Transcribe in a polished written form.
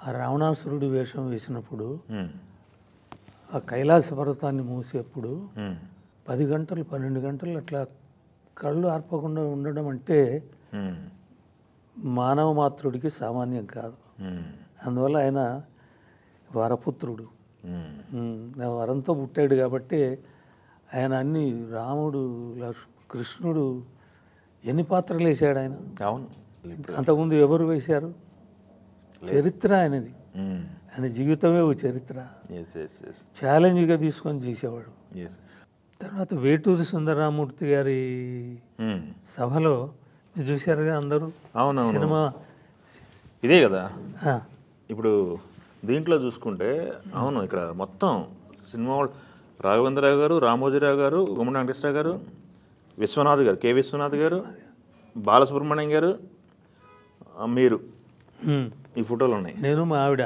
ఆ రావణాసురుడి వేషం వేసినప్పుడు ఉమ్, ఆ కైలాస పర్వతాన్ని మూసేప్పుడు ఉమ్, 10 గంటలు 12 గంటలు అట్లా కళ్ళు ఆర్పకుండా ఉండడం అంటే ఉమ్, మానవ మాతృడికి సామాన్యం కాదు. ఉమ్, అందువల్ల ఆయన వరపుత్రుడు. ఉమ్. ఆ వరంతో పుట్టాడు కాబట్టి ఆయన అన్ని రాముడు కృష్ణుడు ఎన్ని పాత్రలు వేశాడు ఆయన. అవును. అంతకుముందు ఎవరు వేశారు? చరిత్ర ఆయనది. ఆయన జీవితమే ఒక చరిత్ర. ఎస్ ఎస్ ఎస్ ఛాలెంజ్గా తీసుకొని చేసేవాడు. ఎస్. తర్వాత వేటూరి సుందరరామూర్తి గారి సభలో మీరు చూశారుగా అందరూ. అవునవును. సినిమా ఇదే కదా ఆ, ఇప్పుడు దీంట్లో చూసుకుంటే. అవును, ఇక్కడ మొత్తం సినిమా వాళ్ళు రాఘవేంద్రరావు గారు, రామోజీరావు గారు, గుమ్మడి వెంకటేశ్వరరావు గారు, విశ్వనాథ్ గారు, కె విశ్వనాథ్ గారు, బాలసుబ్రహ్మణ్యం గారు, మీరు ఉమ్, ఈ ఫోటోలు ఉన్నాయి. నేను మా ఆవిడ